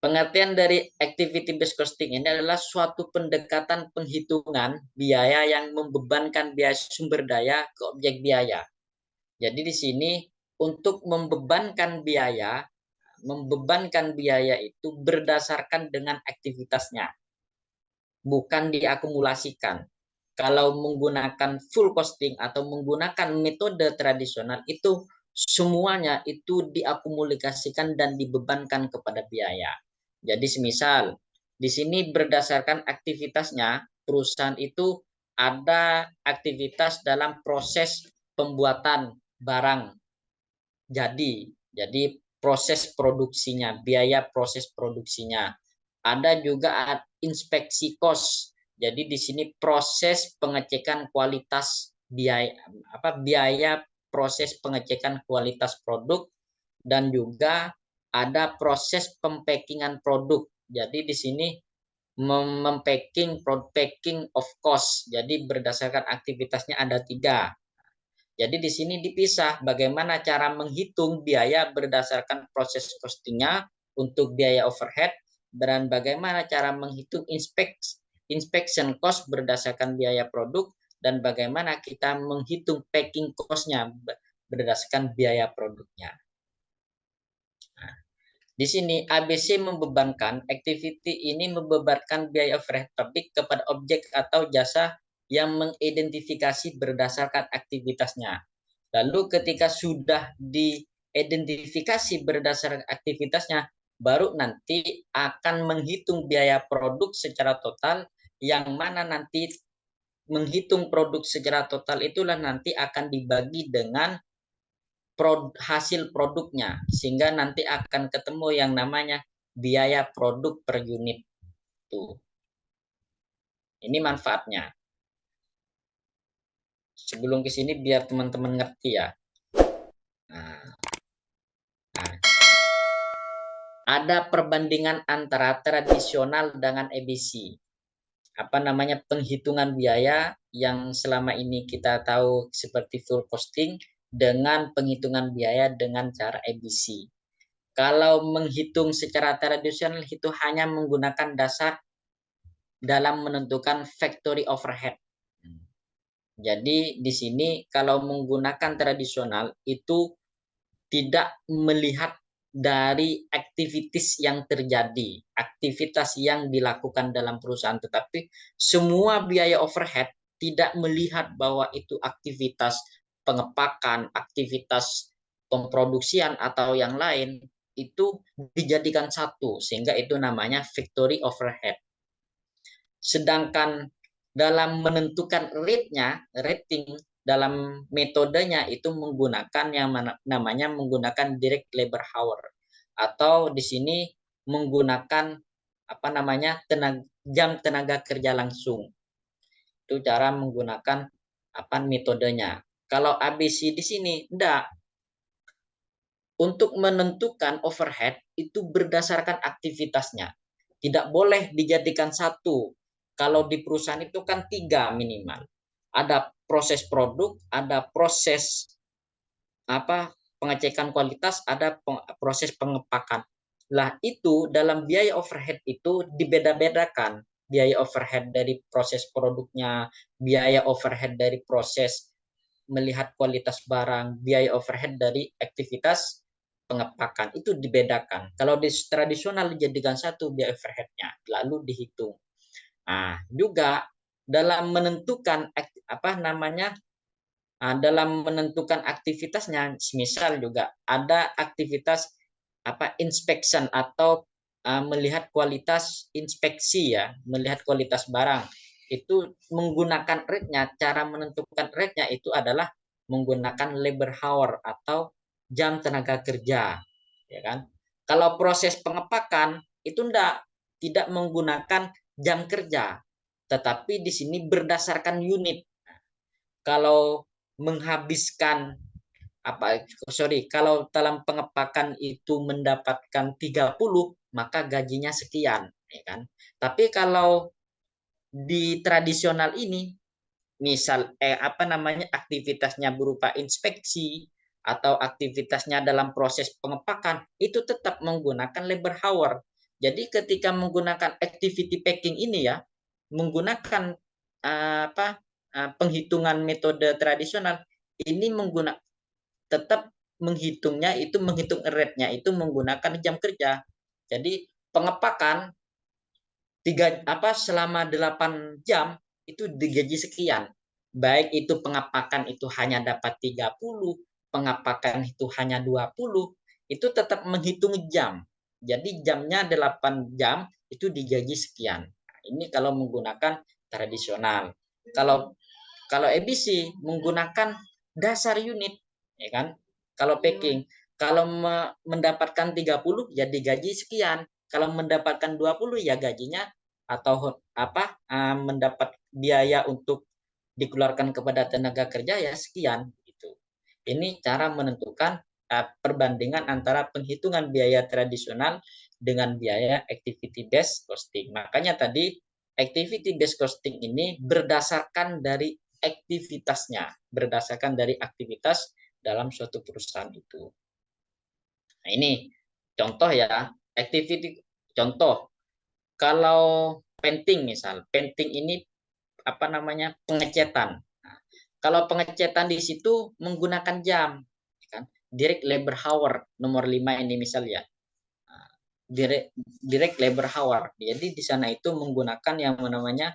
Pengertian dari activity based costing ini adalah suatu pendekatan penghitungan biaya yang membebankan biaya sumber daya ke objek biaya. Jadi di sini untuk membebankan biaya itu berdasarkan dengan aktivitasnya, bukan diakumulasikan. Kalau menggunakan full costing atau menggunakan metode tradisional itu semuanya itu diakumulasikan dan dibebankan kepada biaya. Jadi semisal di sini berdasarkan aktivitasnya perusahaan itu ada aktivitas dalam proses pembuatan barang jadi proses produksinya, biaya proses produksinya. Ada juga inspeksi kos. Jadi di sini proses pengecekan kualitas biaya proses pengecekan kualitas produk dan juga ada proses pempackingan produk. Jadi di sini packing of cost. Jadi berdasarkan aktivitasnya ada 3. Jadi di sini dipisah bagaimana cara menghitung biaya berdasarkan proses costingnya untuk biaya overhead dan bagaimana cara menghitung inspection cost berdasarkan biaya produk dan bagaimana kita menghitung packing cost-nya berdasarkan biaya produknya. Nah, di sini ABC membebankan activity ini membebankan biaya overhead publik kepada objek atau jasa yang mengidentifikasi berdasarkan aktivitasnya. Lalu ketika sudah diidentifikasi berdasarkan aktivitasnya, baru nanti akan menghitung biaya produk secara total, yang mana nanti menghitung produk secara total itulah nanti akan dibagi dengan hasil produknya, sehingga nanti akan ketemu yang namanya biaya produk per unit. Tuh. Ini manfaatnya. Sebelum ke sini biar teman-teman ngerti ya. Nah, ada perbandingan antara tradisional dengan EBC. Penghitungan biaya yang selama ini kita tahu seperti full costing dengan penghitungan biaya dengan cara EBC. Kalau menghitung secara tradisional itu hanya menggunakan dasar dalam menentukan factory overhead. Jadi di sini kalau menggunakan tradisional itu tidak melihat dari aktivitas yang terjadi, aktivitas yang dilakukan dalam perusahaan, tetapi semua biaya overhead tidak melihat bahwa itu aktivitas pengepakan, aktivitas pemproduksian atau yang lain, itu dijadikan satu, sehingga itu namanya factory overhead. Sedangkan dalam menentukan rating dalam metodenya itu menggunakan yang namanya menggunakan direct labor hour, atau di sini menggunakan jam tenaga kerja langsung. Itu cara menggunakan metodenya. Kalau ABC di sini enggak. Untuk menentukan overhead itu berdasarkan aktivitasnya. Tidak boleh dijadikan satu. Kalau di perusahaan itu kan 3 minimal. Ada proses produk, ada proses pengecekan kualitas, ada proses pengepakan. Lah itu dalam biaya overhead itu dibeda-bedakan. Biaya overhead dari proses produknya, biaya overhead dari proses melihat kualitas barang, biaya overhead dari aktivitas pengepakan itu dibedakan. Kalau di tradisional dijadikan satu biaya overheadnya, lalu dihitung. Nah, juga dalam menentukan dalam menentukan aktivitasnya, misal juga ada aktivitas inspection atau melihat kualitas inspeksi ya, melihat kualitas barang. Itu menggunakan rate-nya, cara menentukan rate-nya itu adalah menggunakan labor hour atau jam tenaga kerja, ya kan? Kalau proses pengepakan itu tidak menggunakan jam kerja, tetapi di sini berdasarkan unit. Kalau menghabiskan kalau dalam pengepakan itu mendapatkan 30, maka gajinya sekian, ya kan? Tapi kalau di tradisional ini misal aktivitasnya berupa inspeksi atau aktivitasnya dalam proses pengepakan itu tetap menggunakan labor hour. Jadi ketika menggunakan activity packing ini ya, menggunakan penghitungan metode tradisional ini tetap menghitungnya itu menghitung rate-nya itu menggunakan jam kerja. Jadi pengepakan selama 8 jam itu digaji sekian. Baik itu pengepakan itu hanya dapat 30, pengepakan itu hanya 20, itu tetap menghitung jam. Jadi jamnya 8 jam itu digaji sekian. Ini kalau menggunakan tradisional. Kalau ABC menggunakan dasar unit, ya kan? Kalau packing, kalau mendapatkan 30 ya digaji sekian. Kalau mendapatkan 20 ya gajinya atau mendapat biaya untuk dikeluarkan kepada tenaga kerja ya sekian gitu. Ini cara menentukan perbandingan antara penghitungan biaya tradisional dengan biaya activity based costing. Makanya tadi activity based costing ini berdasarkan dari aktivitasnya, berdasarkan dari aktivitas dalam suatu perusahaan itu. Nah, ini contoh ya, activity contoh. Kalau painting misal, painting ini pengecetan. Nah, kalau pengecetan di situ menggunakan jam, kan? Direct labor hour nomor 5 ini misal ya. Direct labor hour. Jadi di sana itu menggunakan yang namanya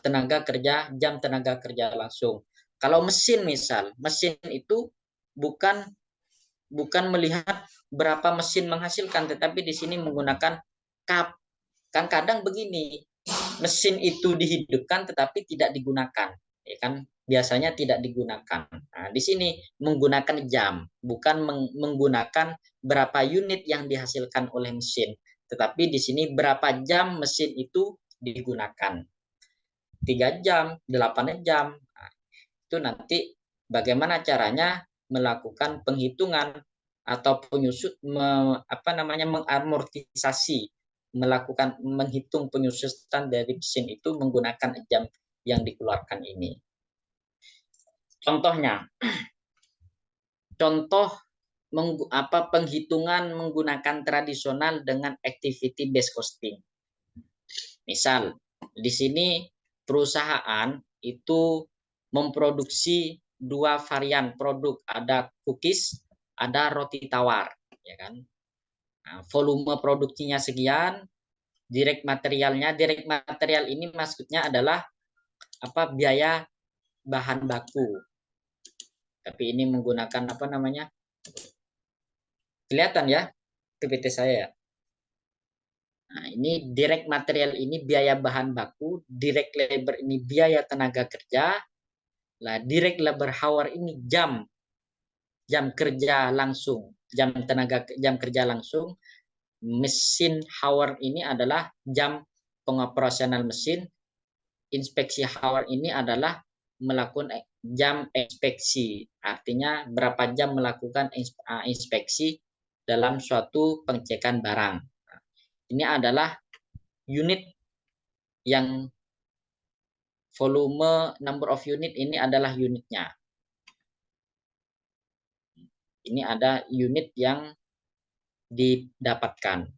tenaga kerja, jam tenaga kerja langsung. Kalau mesin misal, mesin itu bukan melihat berapa mesin menghasilkan, tetapi di sini menggunakan kap. Kan kadang begini, mesin itu dihidupkan tetapi tidak digunakan, ya kan? Biasanya tidak digunakan. Nah, di sini menggunakan jam, bukan menggunakan berapa unit yang dihasilkan oleh mesin, tetapi di sini berapa jam mesin itu digunakan. 3 jam, 8 jam. Nah, itu nanti bagaimana caranya melakukan penghitungan atau penyusut mengamortisasi, menghitung penyusutan dari mesin itu menggunakan jam yang dikeluarkan ini. Contohnya, contoh penghitungan menggunakan tradisional dengan activity based costing. Misal, di sini perusahaan itu memproduksi 2 varian produk, ada cookies, ada roti tawar, ya kan? Nah, volume produksinya sekian, direct material ini maksudnya adalah biaya bahan baku. Tapi ini menggunakan kelihatan ya PPT saya ya. Nah, ini direct material ini biaya bahan baku, direct labor ini biaya tenaga kerja, lah direct labor hour ini jam kerja langsung, jam kerja langsung. Mesin hour ini adalah jam pengoperasional mesin, inspeksi hour ini adalah melakukan jam inspeksi, artinya berapa jam melakukan inspeksi dalam suatu pengecekan barang. Ini adalah unit yang volume number of unit ini adalah unitnya. Ini ada unit yang didapatkan.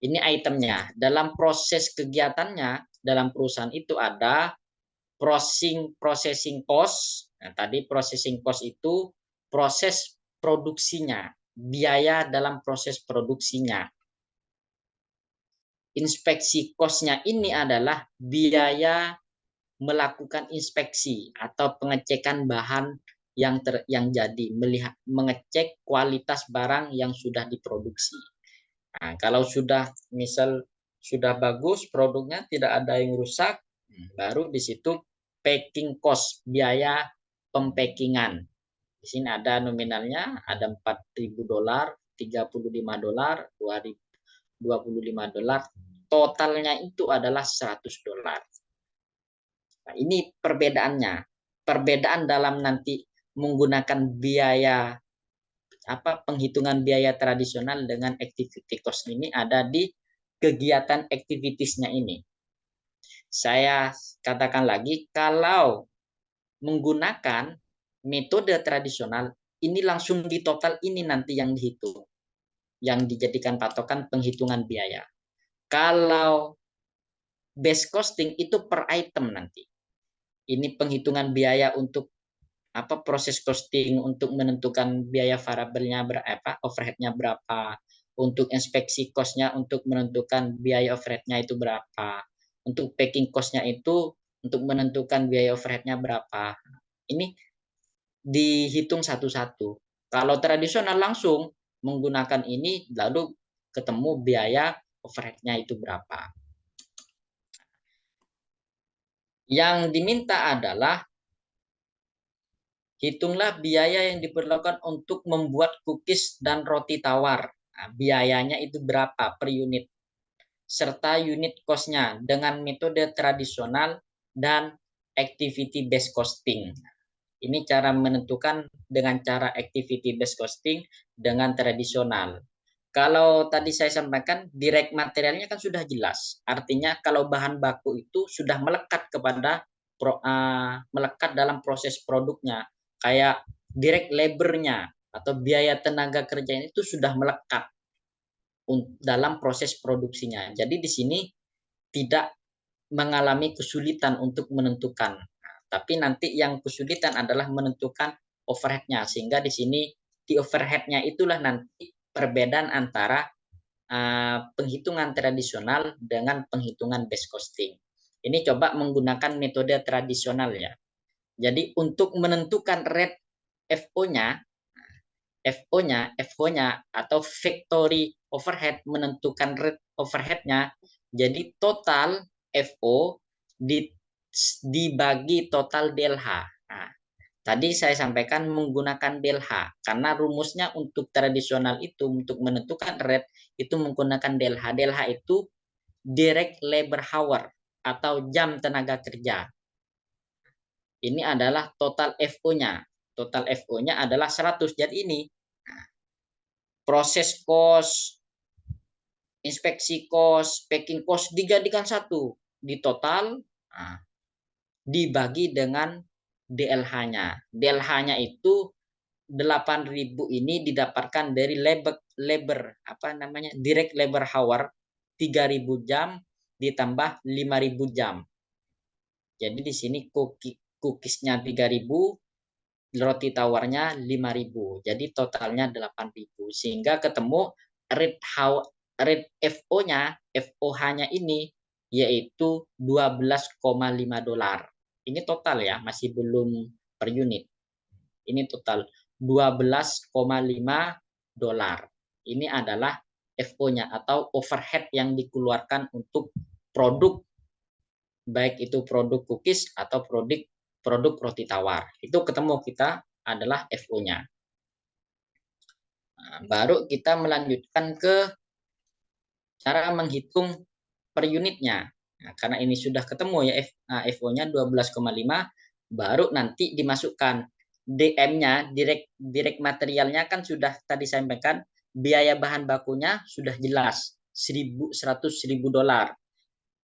Ini itemnya. Dalam proses kegiatannya, dalam perusahaan itu ada processing cost. Nah, tadi processing cost itu proses produksinya, biaya dalam proses produksinya. Inspeksi cost-nya ini adalah biaya melakukan inspeksi atau pengecekan bahan yang jadi, mengecek kualitas barang yang sudah diproduksi. Nah, kalau sudah bagus produknya, tidak ada yang rusak, baru di situ packing cost, biaya pempackingan. Di sini ada nominalnya, ada $4.000, $35, $25. Totalnya itu adalah $100. Nah, ini perbedaannya. Perbedaan dalam nanti menggunakan biaya penghitungan biaya tradisional dengan activity cost ini ada di kegiatan activitiesnya ini. Saya katakan lagi, kalau menggunakan metode tradisional, ini langsung di total ini nanti yang dihitung. yang dijadikan patokan penghitungan biaya. Kalau base costing itu per item nanti. Ini penghitungan biaya untuk proses costing untuk menentukan biaya variabelnya berapa, overheadnya berapa, untuk inspeksi cost-nya untuk menentukan biaya overheadnya itu berapa, untuk packing cost-nya itu untuk menentukan biaya overheadnya berapa. Ini dihitung satu-satu. Kalau tradisional langsung menggunakan ini lalu ketemu biaya overheadnya itu berapa. Yang diminta adalah hitunglah biaya yang diperlukan untuk membuat cookies dan roti tawar. Nah, biayanya itu berapa per unit, serta unit cost-nya dengan metode tradisional dan activity based costing. Ini cara menentukan dengan cara activity based costing dengan tradisional. Kalau tadi saya sampaikan direct materialnya kan sudah jelas. Artinya kalau bahan baku itu sudah melekat kepada melekat dalam proses produknya. Kayak direct labor-nya atau biaya tenaga kerjanya itu sudah melekat dalam proses produksinya. Jadi di sini tidak mengalami kesulitan untuk menentukan. Tapi nanti yang kesulitan adalah menentukan overhead-nya. Sehingga di sini di overhead-nya itulah nanti perbedaan antara penghitungan tradisional dengan penghitungan base costing. Ini coba menggunakan metode tradisional ya. Jadi untuk menentukan rate FO-nya, FO-nya atau factory overhead menentukan rate overhead-nya. Jadi total FO dibagi total DLH. Nah, tadi saya sampaikan menggunakan DLH karena rumusnya untuk tradisional itu untuk menentukan rate itu menggunakan DLH. DLH itu direct labor hour atau jam tenaga kerja. Ini adalah total FO-nya. Total FO-nya adalah 100. Jadi ini proses cost, inspeksi cost, packing cost dijadikan satu di total, dibagi dengan DLH-nya. DLH-nya itu 8.000 ini didapatkan dari labor direct labor hour 3.000 jam ditambah 5.000 jam. Jadi di sini cookiesnya 3.000, roti tawarnya 5.000. Jadi totalnya 8.000 sehingga ketemu rate FO-nya, FOH-nya ini yaitu $12,5. Ini total ya, masih belum per unit. Ini total $12,5. Ini adalah FO-nya atau overhead yang dikeluarkan untuk produk, baik itu produk cookies atau produk roti tawar. Itu ketemu kita adalah FO-nya. Nah, baru kita melanjutkan ke cara menghitung per unitnya. Nah, karena ini sudah ketemu ya FO-nya 12,5, baru nanti dimasukkan DM-nya, direct materialnya kan sudah tadi saya sampaikan, biaya bahan bakunya sudah jelas, $100,000.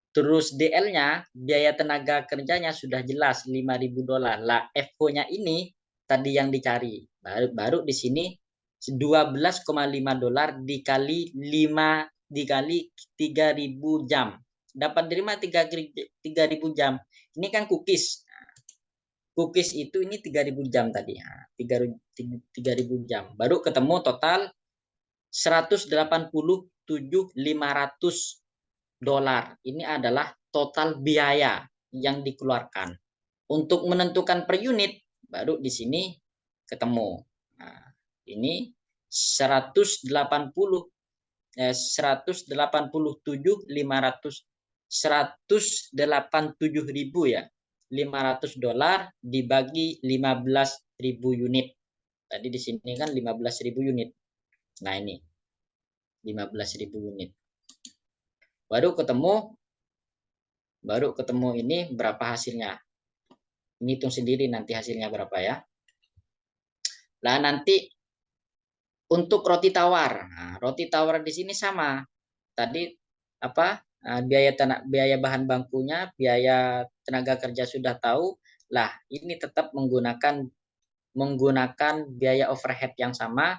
Terus DL-nya, biaya tenaga kerjanya sudah jelas, $5.000. Lah, FO-nya ini tadi yang dicari. Baru di sini $12,5 dikali 3.000 jam. Dapat terima 3.000 jam. Ini kan cookies. Cookies itu ini 3.000 jam tadi. 3.000 jam. Baru ketemu total $187.500. Ini adalah total biaya yang dikeluarkan. Untuk menentukan per unit, baru di sini ketemu. Nah, ini 187.500 ya, $500 dibagi 15.000 unit. Tadi di sini kan 15.000 unit. Nah ini 15.000 unit. Baru ketemu ini berapa hasilnya. Ini hitung sendiri nanti hasilnya berapa ya. Nah nanti untuk roti tawar. Nah, roti tawar di sini sama. Tadi biaya bahan bakunya, biaya tenaga kerja sudah tahu. Lah, ini tetap menggunakan biaya overhead yang sama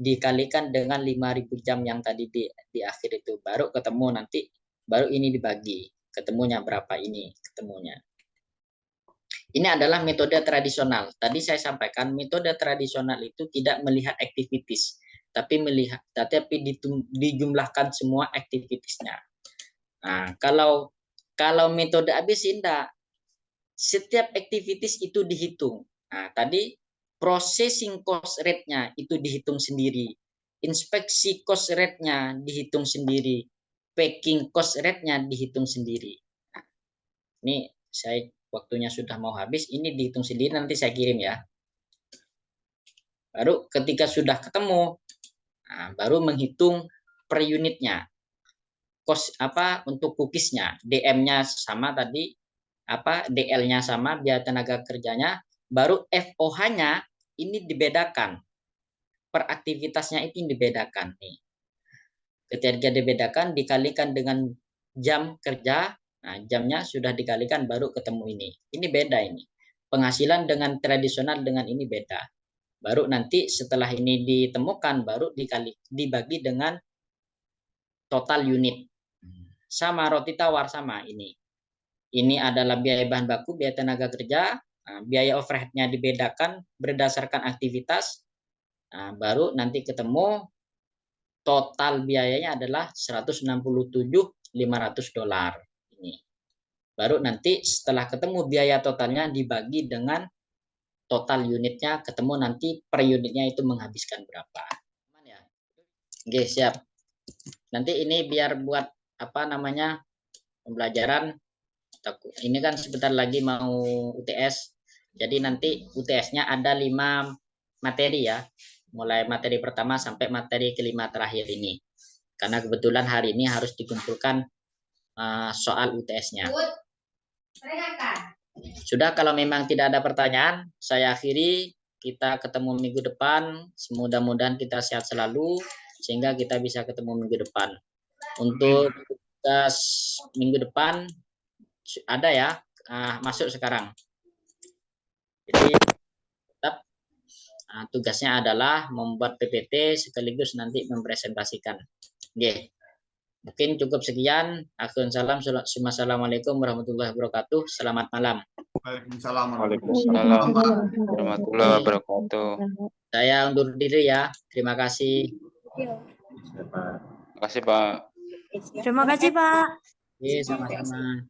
dikalikan dengan 5.000 jam yang tadi di akhir itu, baru ketemu nanti, baru ini dibagi, ketemunya berapa ini ketemunya. Ini adalah metode tradisional. Tadi saya sampaikan metode tradisional itu tidak melihat activities, tapi dijumlahkan semua activitiesnya. Nah, kalau metode ABC tidak, setiap activities itu dihitung. Nah, tadi processing cost rate-nya itu dihitung sendiri, inspeksi cost rate-nya dihitung sendiri, packing cost rate-nya dihitung sendiri. Nah, ini saya waktunya sudah mau habis, ini dihitung sendiri, nanti saya kirim ya. Baru ketika sudah ketemu, nah, baru menghitung per unitnya. Cost apa untuk cookiesnya, DM-nya sama tadi, apa DL-nya sama, biaya tenaga kerjanya, baru FOH-nya ini dibedakan. Per aktivitasnya itu dibedakan nih. Ketika dibedakan dikalikan dengan jam kerja. Nah, jamnya sudah dikalikan baru ketemu ini. Ini beda ini. Penghasilan dengan tradisional dengan ini beda. Baru nanti setelah ini ditemukan baru dibagi dengan total unit. Sama roti tawar sama ini. Ini adalah biaya bahan baku, biaya tenaga kerja, biaya overhead-nya dibedakan berdasarkan aktivitas. Nah, baru nanti ketemu total biayanya adalah 167.500 dolar. Ini. Baru nanti setelah ketemu biaya totalnya dibagi dengan total unitnya, ketemu nanti per unitnya itu menghabiskan berapa. Aman ya? Oke, siap. Nanti ini biar buat apa namanya pembelajaran. Ini kan sebentar lagi mau UTS. Jadi nanti UTS-nya ada 5 materi ya. Mulai materi pertama sampai materi kelima terakhir ini. Karena kebetulan hari ini harus dikumpulkan soal UTS-nya. Sudah, kalau memang tidak ada pertanyaan, saya akhiri. Kita ketemu minggu depan. Mudah-mudahan kita sehat selalu sehingga kita bisa ketemu minggu depan. Untuk tugas minggu depan ada ya, masuk sekarang. Jadi tetap tugasnya adalah membuat PPT sekaligus nanti mempresentasikan. Oke. Mungkin cukup sekian. Assalamualaikum warahmatullahi wabarakatuh. Selamat malam. Waalaikumsalam warahmatullahi wabarakatuh. Saya undur diri ya. Terima kasih. Terima kasih, Pak. Terima kasih, Pak. Oke, sama-sama.